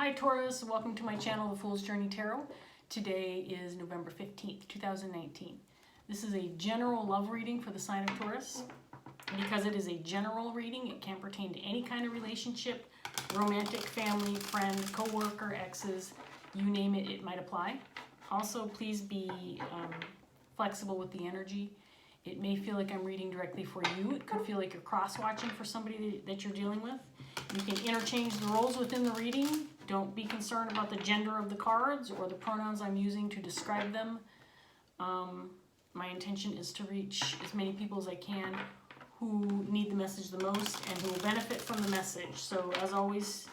Hi Taurus, welcome to my channel, The Fool's Journey Tarot. Today is November 15th, 2019. This is a general love reading for the sign of Taurus. Because it is a general reading, it can pertain to any kind of relationship, romantic, family, friend, co-worker, exes, you name it, it might apply. Also, please be flexible with the energy. It may feel like I'm reading directly for you. It could feel like you're cross-watching for somebody that you're dealing with. You can interchange the roles within the reading. Don't be concerned about the gender of the cards or the pronouns I'm using to describe them. My intention is to reach as many people as I can who need the message the most and who will benefit from the message. So as always,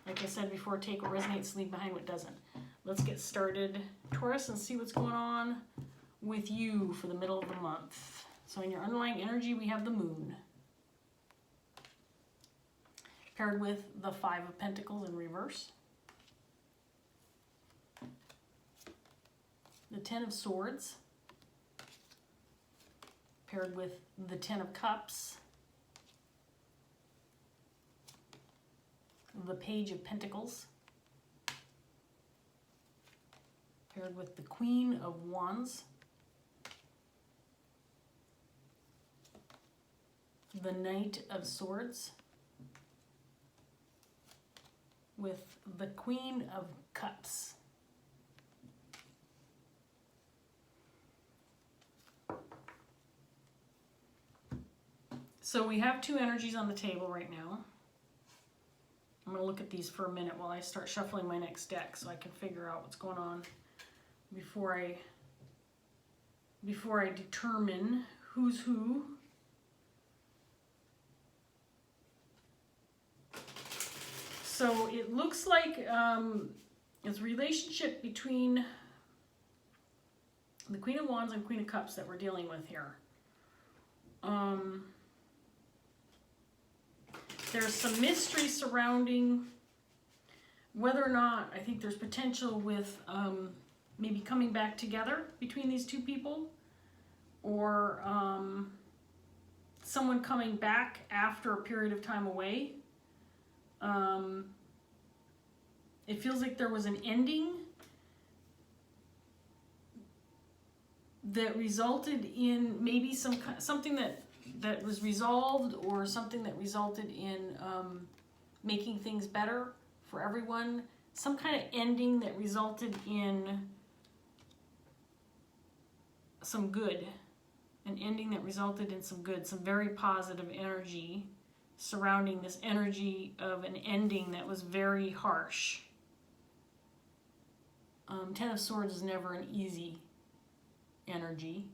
like I said before, take what resonates, leave behind what doesn't. Let's get started, Taurus, and see what's going on with you for the middle of the month. So in your underlying energy, we have the moon, paired with the Five of Pentacles in reverse, the Ten of Swords, paired with the Ten of Cups, the Page of Pentacles, paired with the Queen of Wands, the Knight of Swords, with the Queen of Cups. So we have two energies on the table right now. I'm going to look at these for a minute while I start shuffling my next deck so I can figure out what's going on before I determine who's who. So it looks like it's a relationship between the Queen of Wands and Queen of Cups that we're dealing with here. There's some mystery surrounding whether or not, I think there's potential with maybe coming back together between these two people, or someone coming back after a period of time away. It feels like there was an ending that resulted in maybe something that was resolved, or something that resulted in making things better for everyone. Some kind of ending that resulted in some good. An ending that resulted in some good, some very positive energy surrounding this energy of an ending that was very harsh. Ten of Swords is never an easy energy.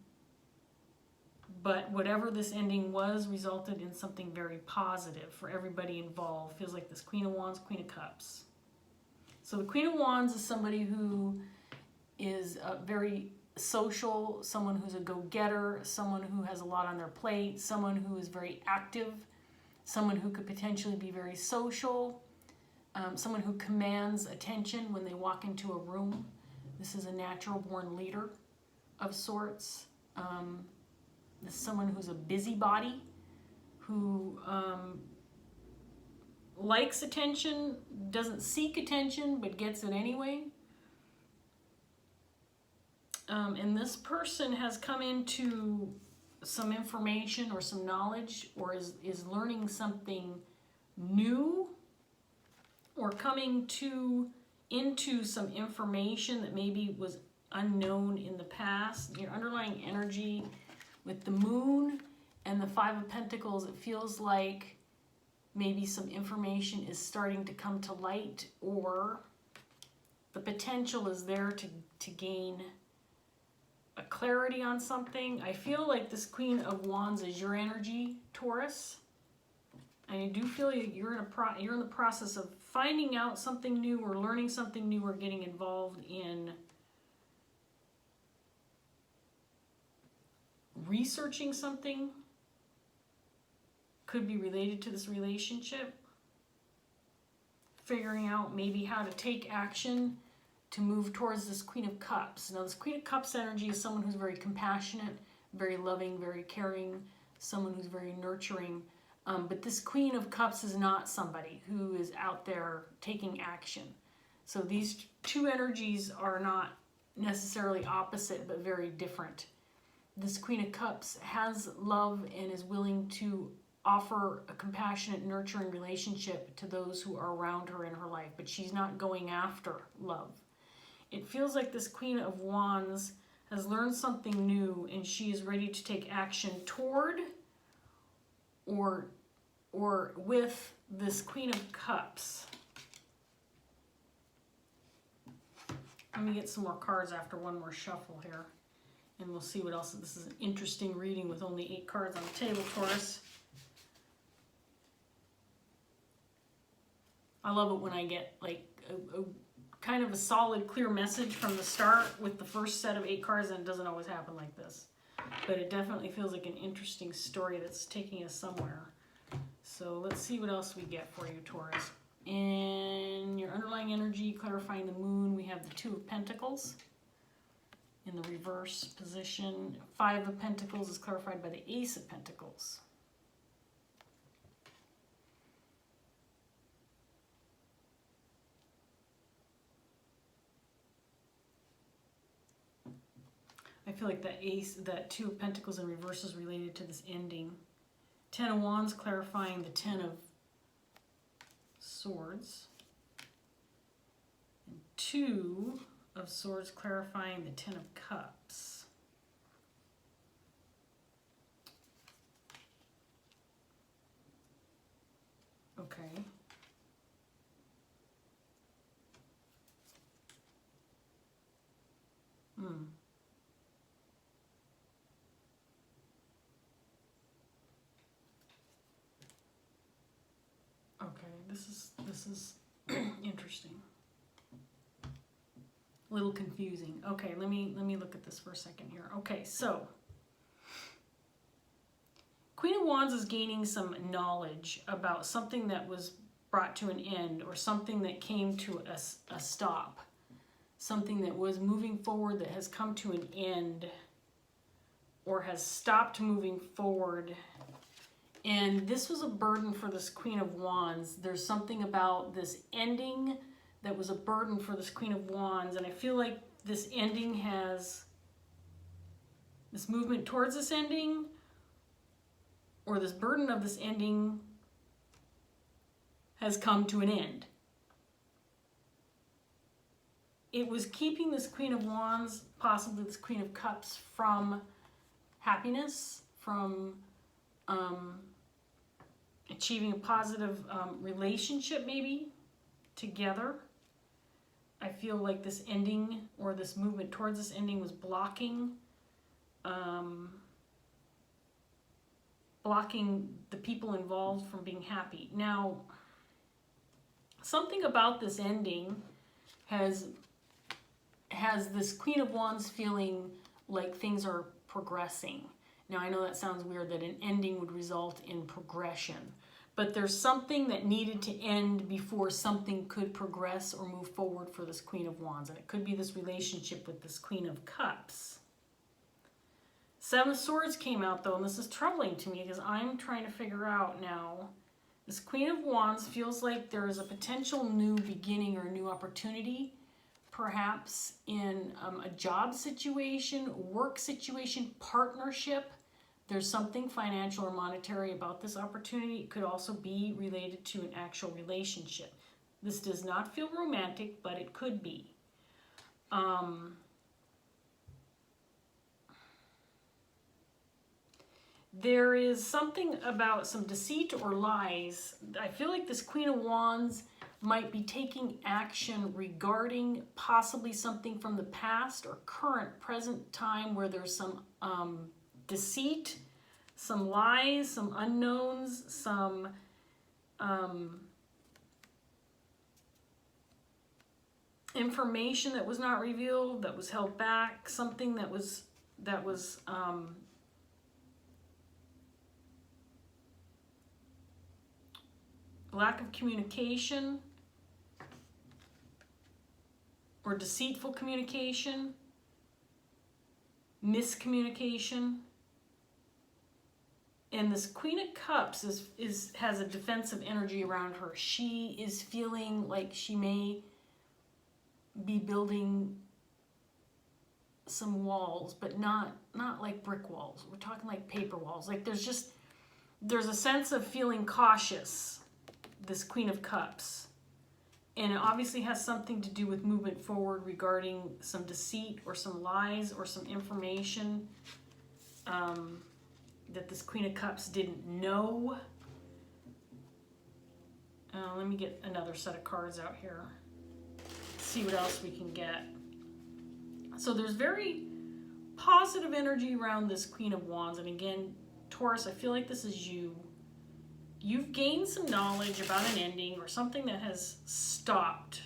But whatever this ending was resulted in something very positive for everybody involved. Feels like this Queen of Wands, Queen of Cups. So the Queen of Wands is somebody who is very social, someone who's a go-getter, someone who has a lot on their plate, someone who is very active, someone who could potentially be very social, someone who commands attention when they walk into a room. This is a natural-born leader of sorts. This is someone who's a busybody, who likes attention, doesn't seek attention, but gets it anyway. And this person has come into some information or some knowledge, or is learning something new, or coming into some information that maybe was unknown in the past. Your underlying energy with the moon and the Five of Pentacles, it feels like maybe some information is starting to come to light, or the potential is there to gain a clarity on something. I feel like this Queen of Wands is your energy, Taurus. I do feel like you're in the process of finding out something new, or learning something new, or getting involved in researching something. Could be related to this relationship. Figuring out maybe how to take action to move towards this Queen of Cups. Now, this Queen of Cups energy is someone who's very compassionate, very loving, very caring, someone who's very nurturing. But this Queen of Cups is not somebody who is out there taking action. So these two energies are not necessarily opposite, but very different. This Queen of Cups has love and is willing to offer a compassionate, nurturing relationship to those who are around her in her life, but she's not going after love. It feels like this Queen of Wands has learned something new and she is ready to take action toward or with this Queen of Cups. Let me get some more cards after one more shuffle here, and we'll see what else. This is an interesting reading with only 8 cards on the table, Taurus. I love it when I get like a kind of a solid, clear message from the start with the first set of 8 cards, and it doesn't always happen like this. But it definitely feels like an interesting story that's taking us somewhere. So let's see what else we get for you, Taurus. In your underlying energy, clarifying the moon, we have the 2 of Pentacles in the reverse position. 5 of Pentacles is clarified by the Ace of Pentacles. I feel like that 2 of Pentacles in reverse is related to this ending. 10 of Wands clarifying the 10 of Swords. And 2 of Swords clarifying the 10 of Cups. Okay. Okay, this is interesting. A little confusing. Okay, let me look at this for a second here. Okay, so Queen of Wands is gaining some knowledge about something that was brought to an end, or something that came to a stop. Something that was moving forward that has come to an end, or has stopped moving forward. And this was a burden for this Queen of Wands. There's something about this ending that was a burden for this Queen of Wands. And I feel like this ending has, this movement towards this ending, or this burden of this ending has come to an end. It was keeping this Queen of Wands, possibly this Queen of Cups, from happiness, from achieving a positive relationship maybe together. I feel like this ending, or this movement towards this ending, was blocking the people involved from being happy. Now, something about this ending has this Queen of Wands feeling like things are progressing. Now, I know that sounds weird that an ending would result in progression, but there's something that needed to end before something could progress or move forward for this Queen of Wands. And it could be this relationship with this Queen of Cups. 7 of Swords came out though, and this is troubling to me because I'm trying to figure out now. This Queen of Wands feels like there is a potential new beginning or a new opportunity, perhaps in a job situation, work situation, partnership. There's something financial or monetary about this opportunity. It could also be related to an actual relationship. This does not feel romantic, but it could be. There is something about some deceit or lies. I feel like this Queen of Wands might be taking action regarding possibly something from the past or current, present time, where there's some deceit, some lies, some unknowns, some information that was not revealed, that was held back, something that was lack of communication or deceitful communication, miscommunication. And this Queen of Cups has a defensive energy around her. She is feeling like she may be building some walls, but not like brick walls. We're talking like paper walls. Like there's a sense of feeling cautious, this Queen of Cups. And it obviously has something to do with movement forward regarding some deceit or some lies or some information that this Queen of Cups didn't know. Let me get another set of cards out here. See what else we can get. So there's very positive energy around this Queen of Wands. And again, Taurus, I feel like this is you. You've gained some knowledge about an ending or something that has stopped.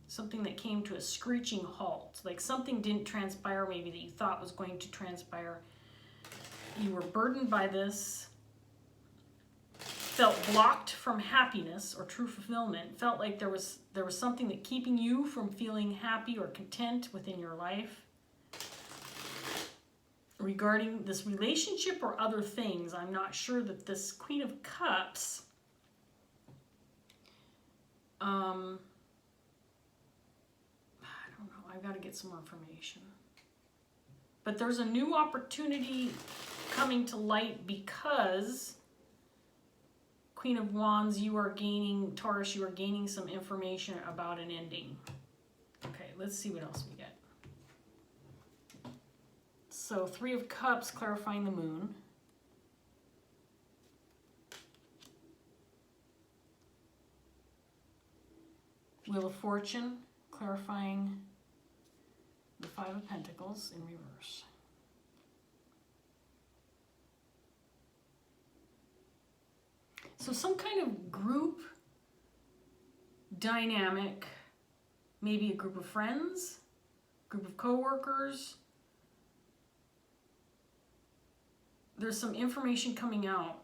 Something that came to a screeching halt. Like something didn't transpire maybe that you thought was going to transpire. You were burdened by this. Felt blocked from happiness or true fulfillment. Felt like there was something that keeping you from feeling happy or content within your life. Regarding this relationship or other things, I'm not sure that this Queen of Cups I don't know. I've got to get some more information. But there's a new opportunity coming to light because Queen of Wands, you are gaining, Taurus, you are gaining some information about an ending. Okay, let's see what else we get. So, Three of Cups, clarifying the moon. Wheel of Fortune, clarifying the Five of Pentacles in reverse. So some kind of group dynamic, maybe a group of friends, group of co-workers. There's some information coming out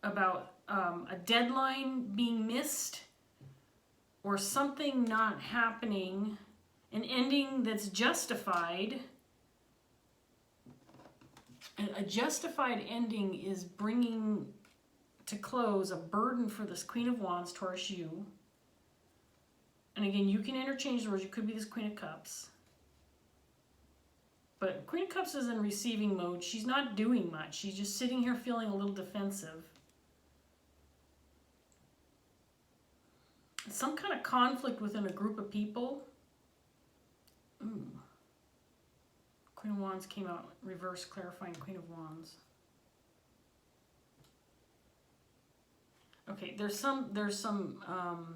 about a deadline being missed or something not happening, an ending that's justified. And a justified ending is bringing to close a burden for this Queen of Wands, Taurus, you. And again, you can interchange the words. You could be this Queen of Cups. But Queen of Cups is in receiving mode. She's not doing much. She's just sitting here feeling a little defensive. Some kind of conflict within a group of people. Ooh. Queen of Wands came out reverse, clarifying Queen of Wands. Okay, there's some all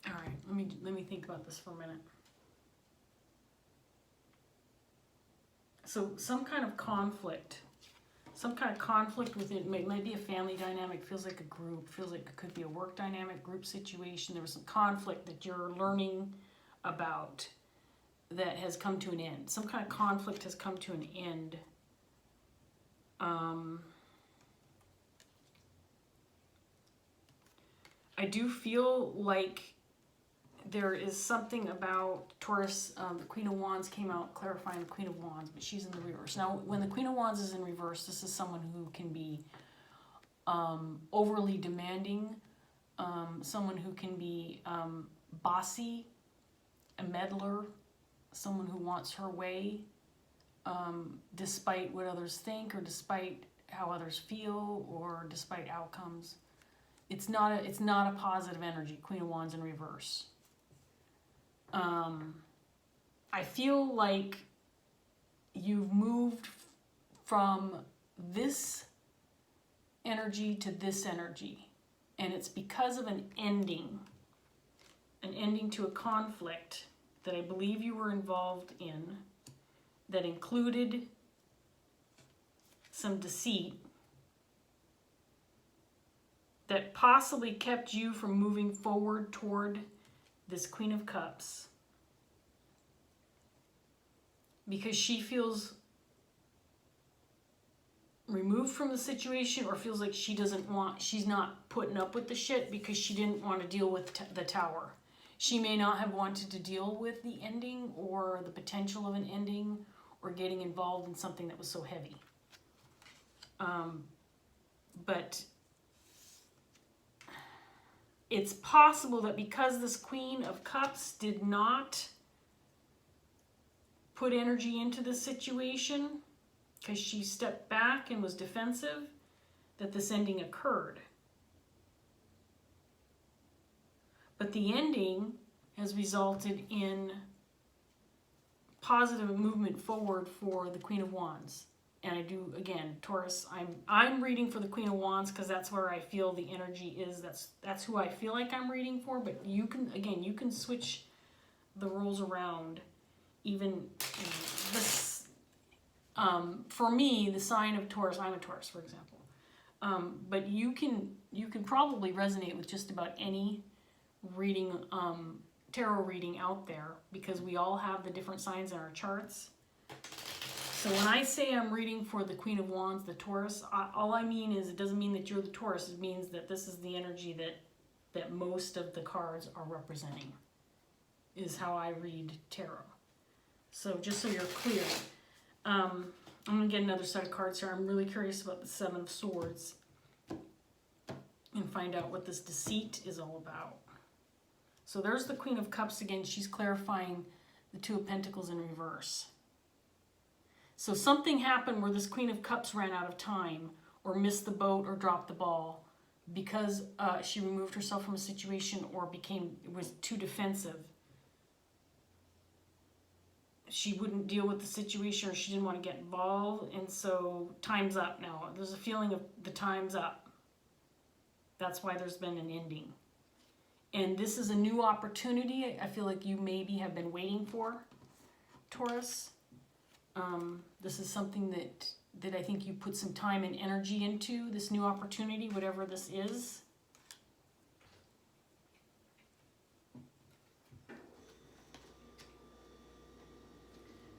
right, let me think about this for a minute. So some kind of conflict within, it might be a family dynamic, feels like a group, feels like it could be a work dynamic, group situation. There was some conflict that you're learning about that has come to an end. Some kind of conflict has come to an end. I do feel like there is something about Taurus, the Queen of Wands came out clarifying the Queen of Wands, but she's in the reverse. Now, when the Queen of Wands is in reverse, this is someone who can be overly demanding, someone who can be bossy, a meddler, someone who wants her way, despite what others think or despite how others feel or despite outcomes. It's not a positive energy, Queen of Wands in reverse. I feel like you've moved from this energy to this energy, and it's because of an ending to a conflict that I believe you were involved in that included some deceit that possibly kept you from moving forward toward this Queen of Cups, because she feels removed from the situation or feels like she's not putting up with the shit because she didn't want to deal with the Tower. She may not have wanted to deal with the ending or the potential of an ending or getting involved in something that was so heavy. But it's possible that because this Queen of Cups did not put energy into the situation, because she stepped back and was defensive, that this ending occurred. But the ending has resulted in positive movement forward for the Queen of Wands. And I do, again, Taurus, I'm reading for the Queen of Wands because that's where I feel the energy is. That's who I feel like I'm reading for. But you can, again, you can switch the roles around. Even this, for me, the sign of Taurus, I'm a Taurus, for example. But you can probably resonate with just about any reading, tarot reading out there, because we all have the different signs in our charts. So when I say I'm reading for the Queen of Wands, the Taurus, all I mean is, it doesn't mean that you're the Taurus. It means that this is the energy that most of the cards are representing, is how I read tarot. So just so you're clear, I'm going to get another set of cards here. I'm really curious about the Seven of Swords and find out what this deceit is all about. So there's the Queen of Cups again. She's clarifying the Two of Pentacles in reverse. So something happened where this Queen of Cups ran out of time, or missed the boat, or dropped the ball, because she removed herself from a situation or was too defensive. She wouldn't deal with the situation, or she didn't want to get involved, and so time's up now. There's a feeling of the time's up. That's why there's been an ending. And this is a new opportunity I feel like you maybe have been waiting for, Taurus. This is something that I think you put some time and energy into, this new opportunity, whatever this is.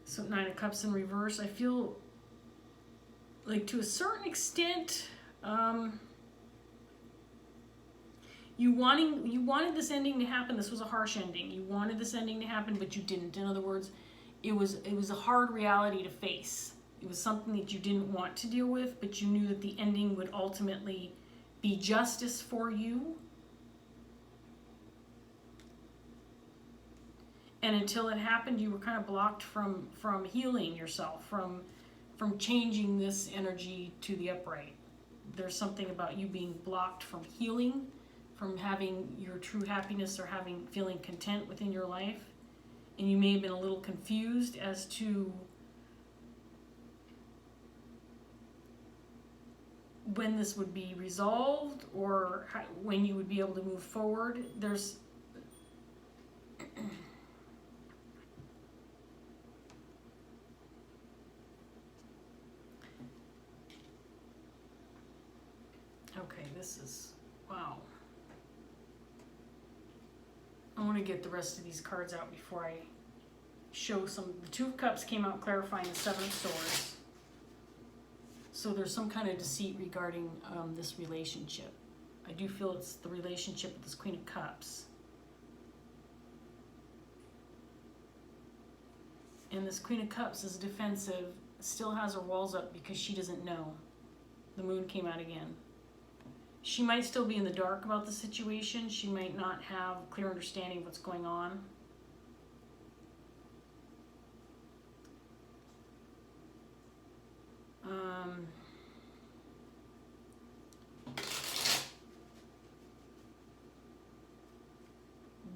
So Nine of Cups in reverse, I feel like to a certain extent, you wanted this ending to happen. This was a harsh ending. You wanted this ending to happen, but you didn't. In other words, it was a hard reality to face. It was something that you didn't want to deal with, but you knew that the ending would ultimately be justice for you. And until it happened, you were kind of blocked from healing yourself, from changing this energy to the upright. There's something about you being blocked from healing, from having your true happiness, or feeling content within your life. And you may have been a little confused as to when this would be resolved, or when you would be able to move forward. There's okay, this is, wow. I want to get the rest of these cards out before I show some. The Two of Cups came out clarifying the Seven of Swords. So there's some kind of deceit regarding this relationship. I do feel it's the relationship with this Queen of Cups. And this Queen of Cups is defensive, still has her walls up because she doesn't know. The Moon came out again. She might still be in the dark about the situation. She might not have a clear understanding of what's going on.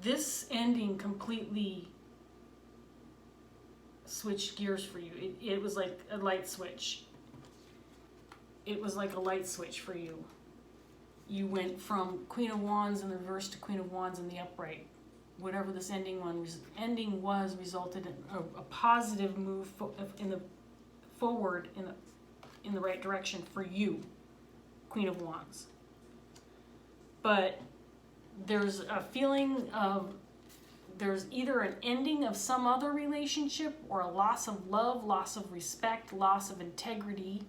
This ending completely switched gears for you. It was like a light switch. It was like a light switch for you. You went from Queen of Wands in the reverse to Queen of Wands in the upright. Whatever this ending was resulted in a positive move forward in the right direction for you, Queen of Wands. But there's a feeling of, there's either an ending of some other relationship, or a loss of love, loss of respect, loss of integrity,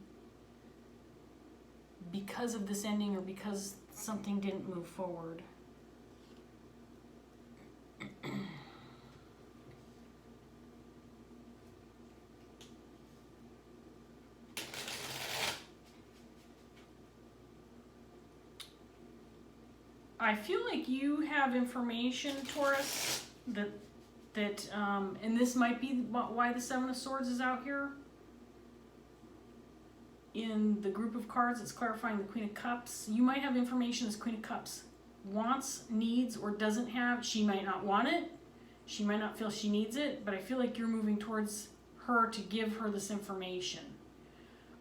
because of this ending, or because something didn't move forward. I feel like you have information, Taurus, that and this might be why the Seven of Swords is out here. In the group of cards, it's clarifying the Queen of Cups. You might have information this Queen of Cups wants, needs, or doesn't have. She might not want it. She might not feel she needs it, but I feel like you're moving towards her to give her this information.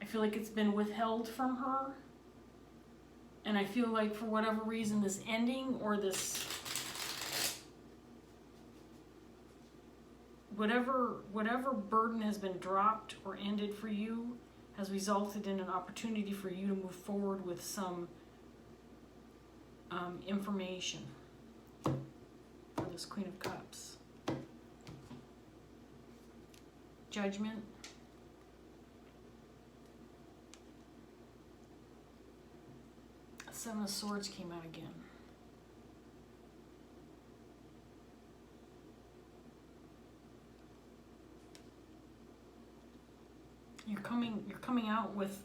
I feel like it's been withheld from her. And I feel like for whatever reason, this ending or this whatever burden has been dropped or ended for you has resulted in an opportunity for you to move forward with some information for this Queen of Cups. Judgment. Seven of Swords came out again. You're coming out with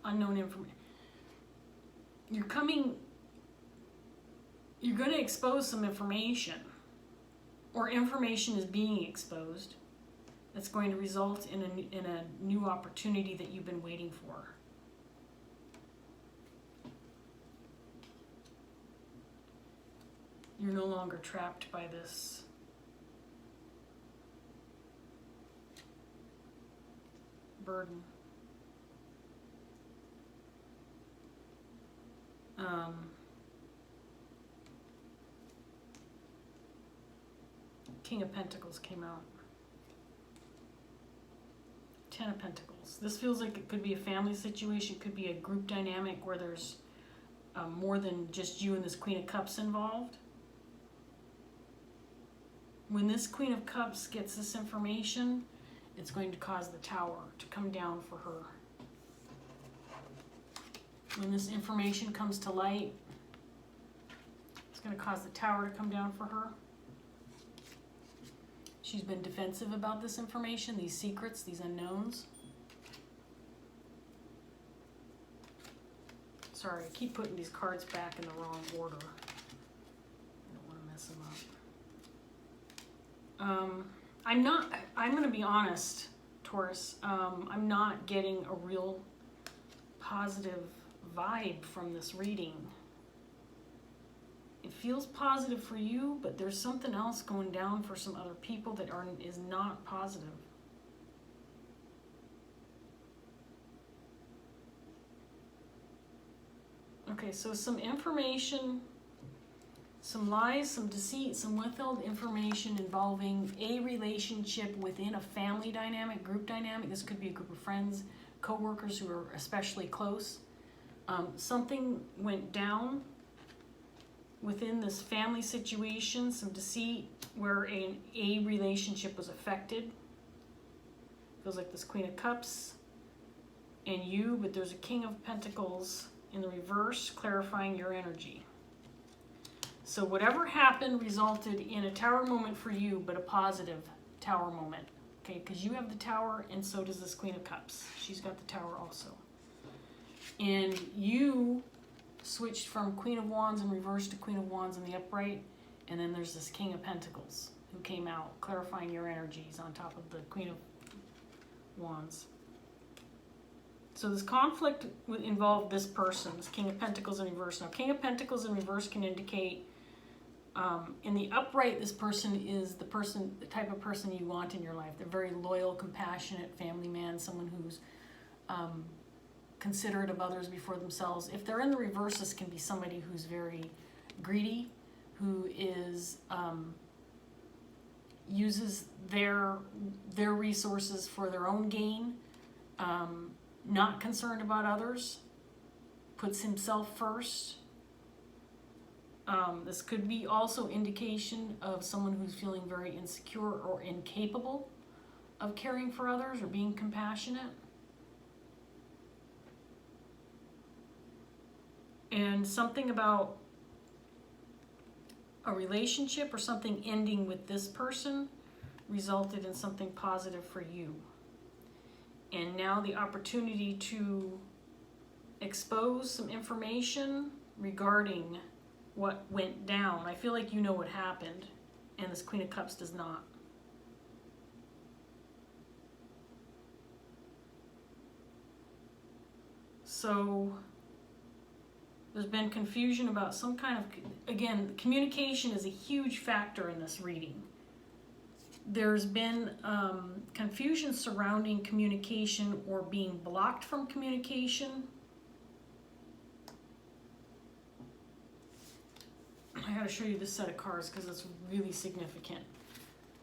unknown information. You're going to expose some information, or information is being exposed that's going to result in a new opportunity that you've been waiting for. You're no longer trapped by this burden. King of Pentacles came out. Ten of Pentacles. This feels like it could be a family situation. It could be a group dynamic where there's more than just you and this Queen of Cups involved. When this Queen of Cups gets this information, it's going to cause the Tower to come down for her. When this information comes to light, it's going to cause the Tower to come down for her. She's been defensive about this information, these secrets, these unknowns. Sorry, I keep putting these cards back in the wrong order. I don't want to mess them up. I'm going to be honest, Taurus. I'm not getting a real positive vibe from this reading. It feels positive for you, but there's something else going down for some other people that is not positive. Okay, so some information, some lies, some deceit, some withheld information involving a relationship within a family dynamic, group dynamic. This could be a group of friends, co-workers who are especially close. Something went down within this family situation, some deceit where a relationship was affected. Feels like this Queen of Cups and you, but there's a King of Pentacles in the reverse, clarifying your energy. So whatever happened resulted in a Tower moment for you, but a positive Tower moment. Okay, because you have the Tower and so does this Queen of Cups. She's got the Tower also. And you switched from Queen of Wands in reverse to Queen of Wands in the upright, and then there's this King of Pentacles who came out, clarifying your energies on top of the Queen of Wands. So this conflict involved this person, this King of Pentacles in reverse. Now, King of Pentacles in reverse can indicate, in the upright, this person is the type of person you want in your life. They're very loyal, compassionate, family man, someone who's considerate of others before themselves. If they're in the reverse, this can be somebody who's very greedy, who is uses their resources for their own gain, not concerned about others, puts himself first. This could be also indication of someone who's feeling very insecure or incapable of caring for others or being compassionate. And something about a relationship or something ending with this person resulted in something positive for you. And now the opportunity to expose some information regarding what went down. I feel like you know what happened, and this Queen of Cups does not. So there's been confusion about some kind of, again, communication is a huge factor in this reading. There's been confusion surrounding communication or being blocked from communication. I gotta show you this set of cards because it's really significant.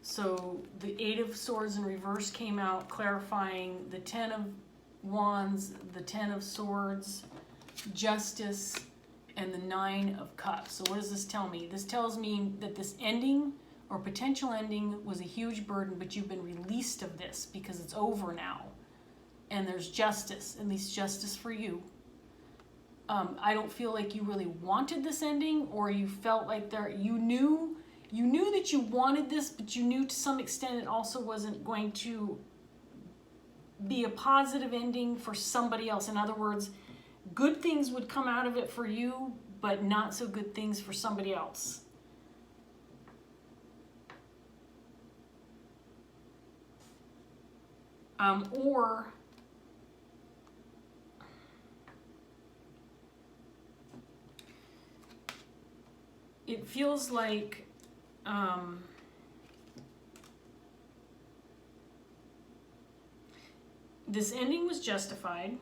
So the Eight of Swords in reverse came out, clarifying the Ten of Wands, the Ten of Swords, Justice, and the Nine of Cups. So what does this tell me? This tells me that this ending or potential ending was a huge burden, but you've been released of this because it's over now. And there's justice, at least justice for you. I don't feel like you really wanted this ending, or you felt like you knew that you wanted this, but you knew to some extent it also wasn't going to be a positive ending for somebody else. In other words, good things would come out of it for you, but not so good things for somebody else. Or it feels like this ending was justified.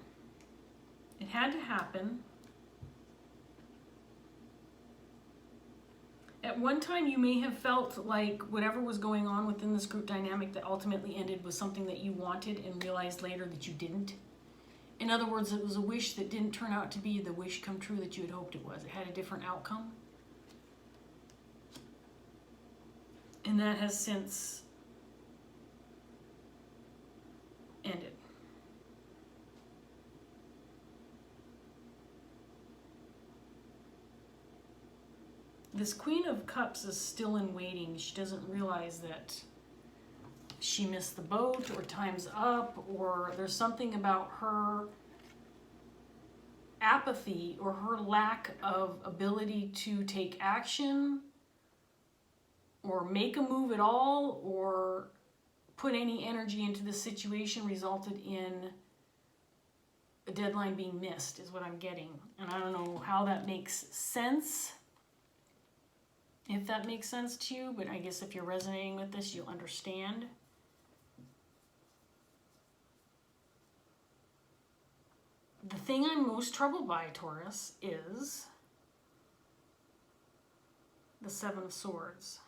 It had to happen. At one time, you may have felt like whatever was going on within this group dynamic that ultimately ended was something that you wanted and realized later that you didn't. In other words, it was a wish that didn't turn out to be the wish come true that you had hoped it was. It had a different outcome. And that has since ended. This Queen of Cups is still in waiting. She doesn't realize that she missed the boat, or time's up, or there's something about her apathy or her lack of ability to take action or make a move at all or put any energy into the situation resulted in a deadline being missed, is what I'm getting. And I don't know how that makes sense, if that makes sense to you, but I guess if you're resonating with this, you'll understand. The thing I'm most troubled by, Taurus, is the Seven of Swords.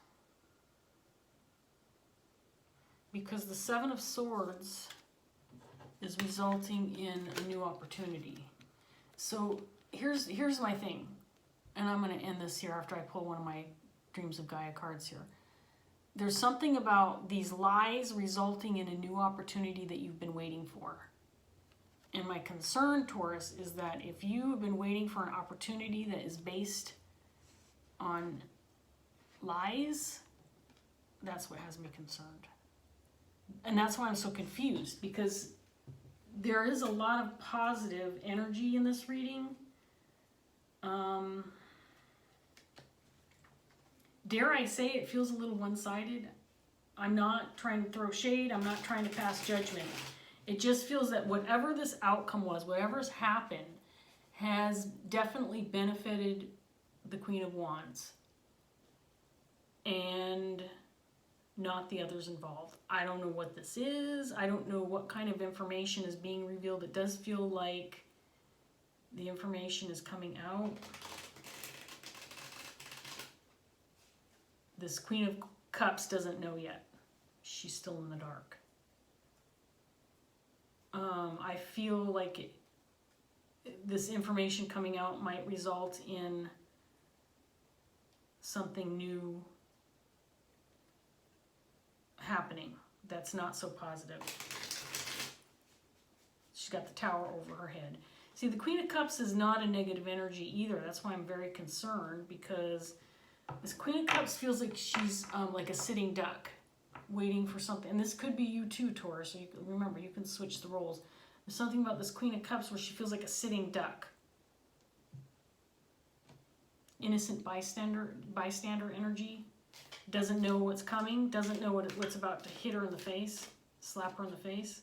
Because the Seven of Swords is resulting in a new opportunity. So here's my thing, and I'm going to end this here after I pull one of my Dreams of Gaia cards here. There's something about these lies resulting in a new opportunity that you've been waiting for. And my concern, Taurus, is that if you have been waiting for an opportunity that is based on lies, that's what has me concerned. And that's why I'm so confused, because there is a lot of positive energy in this reading. Dare I say it feels a little one-sided. I'm not trying to throw shade. I'm not trying to pass judgment. It just feels that whatever this outcome was, whatever's happened, has definitely benefited the Queen of Wands and not the others involved. I don't know what this is. I don't know what kind of information is being revealed. It does feel like the information is coming out. This Queen of Cups doesn't know yet. She's still in the dark. I feel like this information coming out might result in something new happening that's not so positive. She's got the Tower over her head. See, the Queen of Cups is not a negative energy either. That's why I'm very concerned, because this Queen of Cups feels like she's like a sitting duck waiting for something. And this could be you too, Taurus. So you can, remember, you can switch the roles. There's something about this Queen of Cups where she feels like a sitting duck. innocent bystander energy. Doesn't know what's coming, doesn't know what's about to hit her in the face, slap her in the face.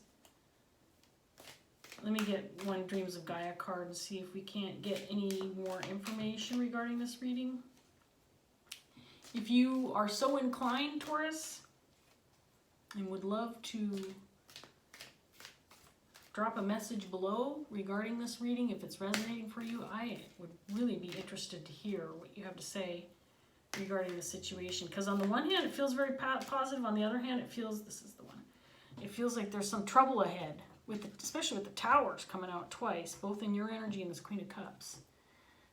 Let me get one Dreams of Gaia card and see if we can't get any more information regarding this reading. If you are so inclined, Taurus, and would love to drop a message below regarding this reading, if it's resonating for you, I would really be interested to hear what you have to say regarding the situation. Because on the one hand, it feels very positive. On the other hand, it feels, this is the one, it feels like there's some trouble ahead, especially with the Towers coming out twice, both in your energy and this Queen of Cups.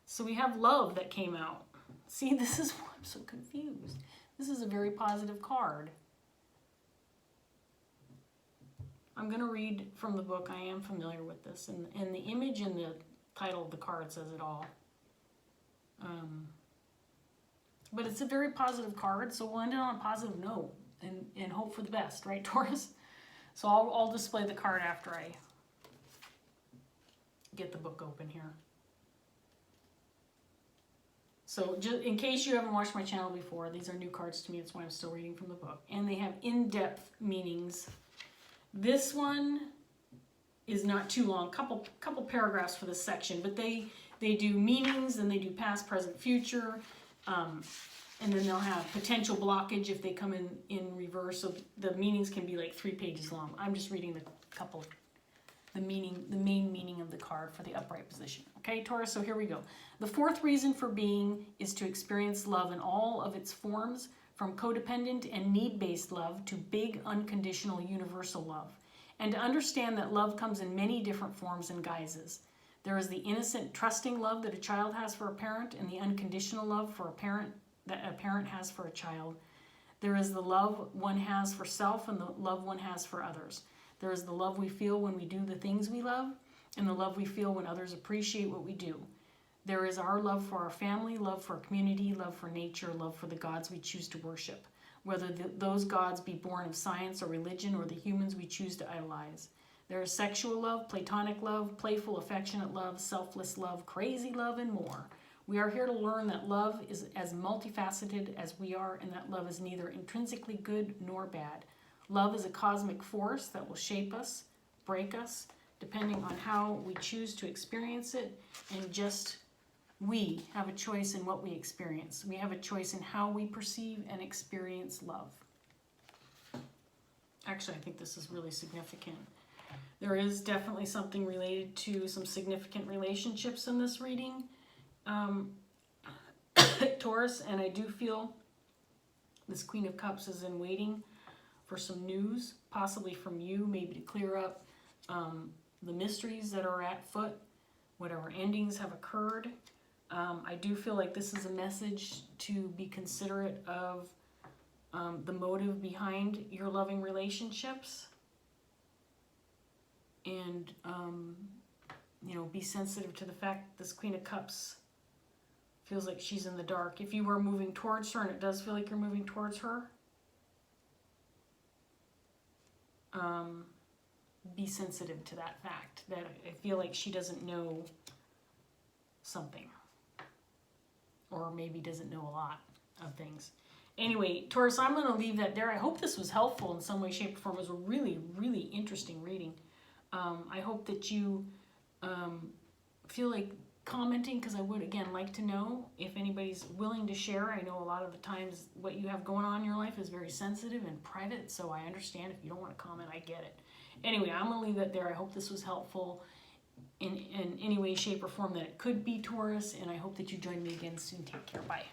So we have love that came out. See, this is why I'm so confused. This is a very positive card. I'm going to read from the book. I am familiar with this. And the image and the title of the card says it all. But it's a very positive card, so we'll end it on a positive note and hope for the best, right, Taurus? So I'll display the card after I get the book open here. So just in case you haven't watched my channel before, these are new cards to me. That's why I'm still reading from the book. And they have in-depth meanings. This one is not too long, couple paragraphs for this section, but they do meanings, and they do past, present, future, and then they'll have potential blockage if they come in reverse. So the meanings can be like 3 pages long. I'm just reading the main meaning of the card for the upright position. Okay, Taurus, so here we go. The fourth reason for being is to experience love in all of its forms, from codependent and need-based love to big, unconditional, universal love. And to understand that love comes in many different forms and guises. There is the innocent, trusting love that a child has for a parent, and the unconditional love for a parent that a parent has for a child. There is the love one has for self and the love one has for others. There is the love we feel when we do the things we love, and the love we feel when others appreciate what we do. There is our love for our family, love for our community, love for nature, love for the gods we choose to worship, whether those gods be born of science or religion or the humans we choose to idolize. There is sexual love, platonic love, playful, affectionate love, selfless love, crazy love, and more. We are here to learn that love is as multifaceted as we are, and that love is neither intrinsically good nor bad. Love is a cosmic force that will shape us, break us, depending on how we choose to experience it, and just we have a choice in what we experience. We have a choice in how we perceive and experience love. Actually, I think this is really significant. There is definitely something related to some significant relationships in this reading, Taurus, and I do feel this Queen of Cups is in waiting for some news, possibly from you, maybe to clear up the mysteries that are at foot, whatever endings have occurred. I do feel like this is a message to be considerate of the motive behind your loving relationships, and be sensitive to the fact that this Queen of Cups feels like she's in the dark. If you were moving towards her, and it does feel like you're moving towards her, be sensitive to that fact, that I feel like she doesn't know something, or maybe doesn't know a lot of things. Anyway, Taurus, I'm going to leave that there. I hope this was helpful in some way, shape, or form. It was a really, really interesting reading. I hope that you feel like commenting, because I would, again, like to know if anybody's willing to share. I know a lot of the times what you have going on in your life is very sensitive and private, so I understand if you don't want to comment. I get it. Anyway, I'm going to leave that there. I hope this was helpful in any way, shape, or form that it could be, Taurus, and I hope that you join me again soon. Take care. Bye.